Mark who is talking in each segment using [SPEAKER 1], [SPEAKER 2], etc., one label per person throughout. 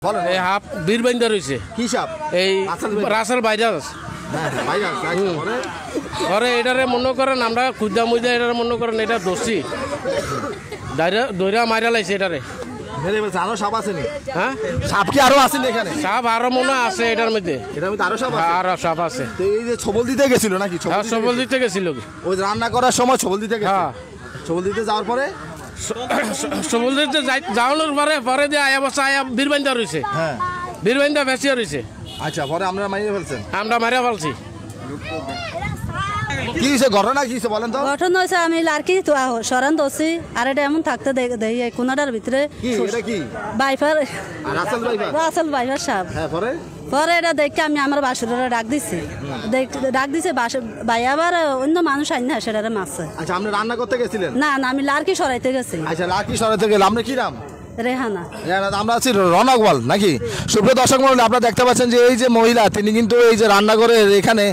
[SPEAKER 1] বলেন
[SPEAKER 2] এই হাফ বীর বাইন্দা রয়েছে
[SPEAKER 1] কি সাপ
[SPEAKER 2] এই রাসেল ভাইরাস পরে এটারে মনে করেন আমরা খুদা মুদা এটারে মনে করেন এটা দোষী দৈরা মারা লাইছে এটারে
[SPEAKER 1] আরো সাপ আছে
[SPEAKER 2] হ্যাঁ
[SPEAKER 1] সাপ কি আরো আছে এখানে
[SPEAKER 2] সাপ আরো মনে আছে এটার মধ্যে
[SPEAKER 1] আরো সাপ
[SPEAKER 2] আরো সাপ আছে
[SPEAKER 1] এই যে ছবল দিতে গেছিল নাকি
[SPEAKER 2] ছবল দিতে গেছিল
[SPEAKER 1] ওই রান্না করার সময় ছবল দিতে গেছে
[SPEAKER 2] হ্যাঁ
[SPEAKER 1] ছবল দিতে যাওয়ার পরে
[SPEAKER 2] ছবল দিতে যাওয়ানোর পরে পরে দিয়ে আয়া বসা আয়া বীরবাইন্দা রয়েছে
[SPEAKER 1] হ্যাঁ
[SPEAKER 2] বীরবাইন্দা বেশি রয়েছে
[SPEAKER 1] আচ্ছা পরে আমরা মারিয়ে ফেলছেন
[SPEAKER 2] আমরা মারিয়া ফেলছি
[SPEAKER 1] কি হয়েছে ঘটনা কি হয়েছে বলেন তো
[SPEAKER 3] গঠন হয়েছে আমি লার্কি সরান দোষী আর এটা এমন থাকতে দেখি কোনাটার ভিতরে
[SPEAKER 1] কি এটা কি
[SPEAKER 3] বাইফার
[SPEAKER 1] রাসেল
[SPEAKER 3] বাইফার সাপ
[SPEAKER 1] হ্যাঁ পরে
[SPEAKER 3] পরে এটা দেখে আমি আমার বাসুরা ডাক দিছি ডাক দিছে ভাই আবার অন্য মানুষ আইন না সেটা মাছে
[SPEAKER 1] আচ্ছা আপনি রান্না করতে গেছিলেন
[SPEAKER 3] না না আমি লার্কি সরাইতে গেছি
[SPEAKER 1] আচ্ছা লার্কি সরাইতে গেলে আপনি কি নাম
[SPEAKER 3] রেহানা
[SPEAKER 1] আমরা আছি রনকওয়াল নাকি সুপ্রিয় দর্শক মণ্ডলী আপনারা দেখতে পাচ্ছেন যে এই যে মহিলা তিনি কিন্তু এই যে রান্নাঘরের এখানে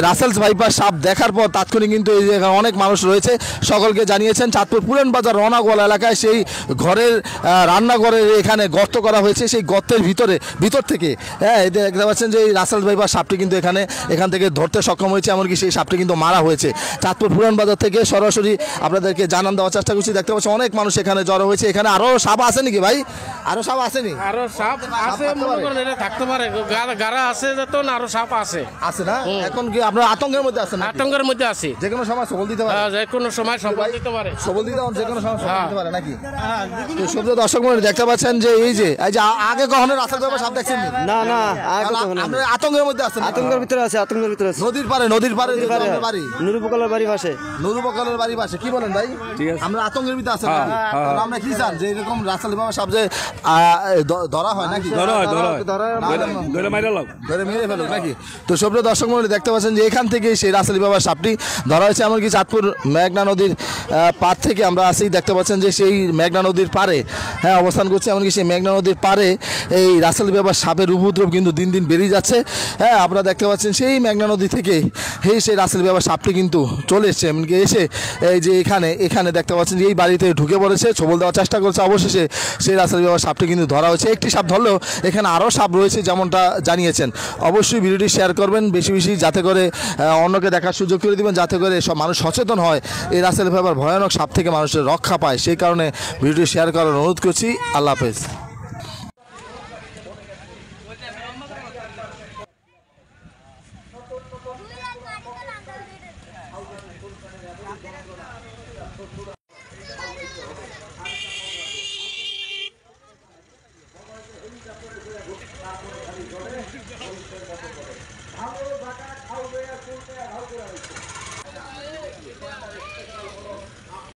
[SPEAKER 1] রাসেলস ভাইপার সাপ দেখার পর তাৎক্ষণিক কিন্তু এই যে অনেক মানুষ রয়েছে সকলকে জানিয়েছেন চাঁদপুর পুরান বাজার রনকওয়াল এলাকায় সেই ঘরের রান্নাঘরের এখানে গর্ত করা হয়েছে সেই গর্তের ভিতর থেকে হ্যাঁ এতে দেখতে পাচ্ছেন যে এই রাসেলস ভাইপার সাপটি কিন্তু এখান থেকে ধরতে সক্ষম হয়েছে এমনকি সেই সাপটি কিন্তু মারা হয়েছে চাঁদপুর পুরান বাজার থেকে সরাসরি আপনাদেরকে জানান দেওয়ার চেষ্টা করছি দেখতে পাচ্ছেন অনেক মানুষ এখানে জড়ো হয়েছে এখানে আরও সাপ আছে নাকি ভাই আরো সাপ আসেনি
[SPEAKER 2] আরো সাপ আছে মনে করেন এটা থাকতে পারে গারা আছে যত না আরো সাপ আছে
[SPEAKER 1] না এখন কি আপনারা আতঙ্কের মধ্যে আছেন
[SPEAKER 2] আতঙ্কের মধ্যে আছি
[SPEAKER 1] যে কোনো সময় সবল দিতে পারে
[SPEAKER 2] যে কোনো সময় সবল দিতে পারে
[SPEAKER 1] সবল দিতে যে কোনো সময় সবল দিতে পারে নাকি তো সুপ্রিয় দর্শক মণ্ডলী দেখতে পাচ্ছেন যে এই যে আগে কখনো রাসেল ভাইপার সাপ দেখছেন
[SPEAKER 4] না না আগে কখনো
[SPEAKER 1] আপনারা আতঙ্কের মধ্যে আছেন
[SPEAKER 4] আতঙ্কের ভিতরে আছে
[SPEAKER 1] নদীর পারে বাড়ি
[SPEAKER 4] নুরুপকলের বাড়ি পাশে
[SPEAKER 1] নুরুপকলের বাড়ি পাশে কি বলেন ভাই আমরা আতঙ্কের ভিতরে আছেন আমরা কি চান যে এরকম রাসেল ভাইপার সাপ যে ধরা হয় নাকি ধরে মেরে ফেলো নাকি তো সুপ্রিয় দর্শক মণ্ডলী দেখতে পাচ্ছেন যে এখান থেকে সেই রাসেল বাবার সাপটি ধরা হয়েছে এমনকি চাঁদপুর মেঘনা নদীর পার থেকে আমরা আসি দেখতে পাচ্ছেন যে সেই মেঘনা নদীর পারে হ্যাঁ অবস্থান করছে এমনকি সেই মেঘনা নদীর পারে এই রাসেল বাবার সাপের উপদ্রব কিন্তু দিন দিন বেরিয়ে যাচ্ছে হ্যাঁ আপনারা দেখতে পাচ্ছেন সেই মেঘনা নদী থেকে সেই রাসেল বাবার সাপটি কিন্তু চলে এসছে এমনকি এসে এই যে এখানে দেখতে পাচ্ছেন যে এই বাড়িতে ঢুকে পড়েছে ছবল দেওয়ার চেষ্টা করছে অবশেষে সেই রাসেল বাবার সাপটি কিন্তু ধরা হয়েছে একটি সাপ ধরলেও এখানে আরও সাপ রয়েছে যেমনটা জানিয়েছেন অবশ্যই ভিডিওটি শেয়ার করবেন বেশি বেশি যাতে করে অন্যকে দেখার সুযোগ করে দিবেন যাতে করে সব মানুষ সচেতন হয় এই রাসেল ভাইপার ভয়ানক সাপ থেকে মানুষের রক্ষা পায় সেই কারণে ভিডিওটি শেয়ার করার অনুরোধ করছি আল্লাহ হাফেজ
[SPEAKER 5] ভালো